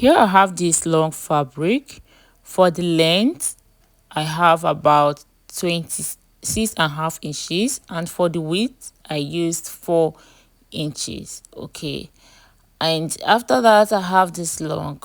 here I have this long fabric. For the length, I have about 26.5 inches, and for the width I used 4 inches. Okay, and after that I have this long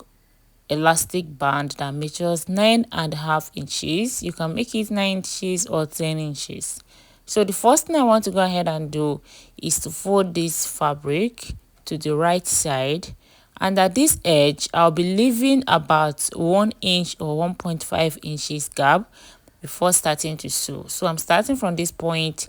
elastic band that measures 9.5 inches. You can make it 9 inches or 10 inches. So the first thing I want to go ahead and do is to fold this fabric to the right side, and at this edge I'll be leaving about 1 inch or 1.5 inches gap before starting to sew. So I'm starting from this point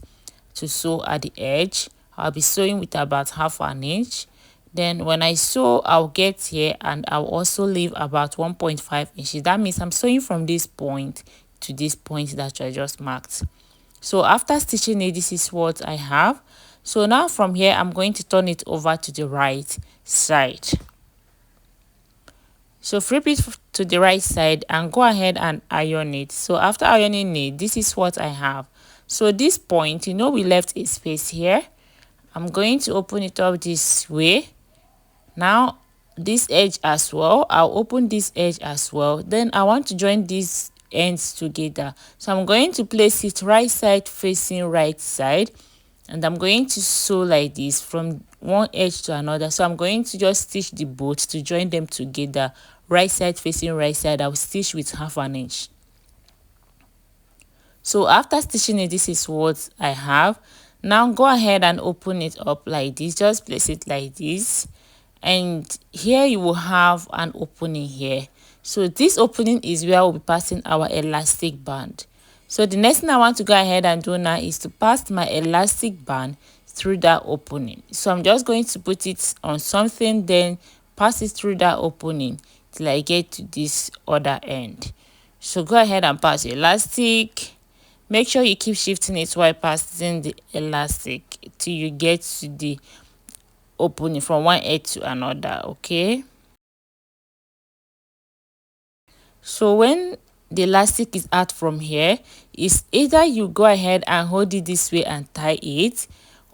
to sew at the edge. I'll be sewing with about half an inch. Then when I sew, I'll get here and I'll also leave about 1.5 inches. That means I'm sewing from this point to this point that I just marked. So after stitching it, this is what I have. So now from here, I'm going to turn it over to the right side. So flip it to the right side and go ahead and iron it. So after ironing it, this is what I have. So this point, we left a space here. I'm going to open it up this way. Now this edge as well, I'll open this edge as well. Then I want to join these ends together. So I'm going to place it right side facing right side, and I'm going to sew like this from one edge to another. So I'm going to just stitch the both to join them together. Right side facing right side, I'll stitch with half an inch. So after stitching it, this is what I have. Now go ahead and open it up like this. Just place it like this, and here you will have an opening here. So this opening is where we'll be passing our elastic band. So the next thing I want to go ahead and do now is to pass my elastic band through that opening. So I'm just going to put it on something, then pass it through that opening till I get to this other end. So go ahead and pass your elastic. Make sure you keep shifting it while passing the elastic till you get to the opening from one edge to another. Okay, so when the elastic is out from here, is either you go ahead and hold it this way and tie it,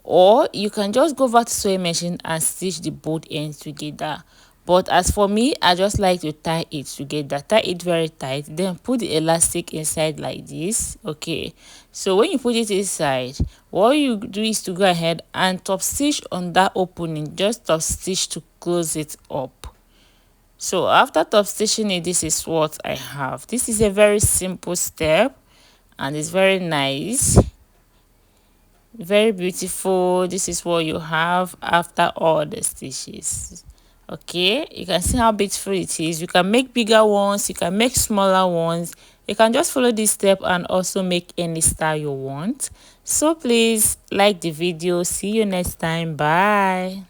or you can just go over to sewing machine and stitch the both ends together. But as for me, I just like to tie it together. Tie it very tight, then put the elastic inside like this. Okay, so when you put it inside, what you do is to go ahead and top stitch on that opening. Just top stitch to close it up. So after top stitching it, this is what I have. This is a very simple step and it's very nice, very beautiful. This is what you have after all the stitches. Okay, you can see how beautiful it is. You can make bigger ones, you can make smaller ones. You can just follow this step and also make any style you want. So please like the video. See you next time. Bye.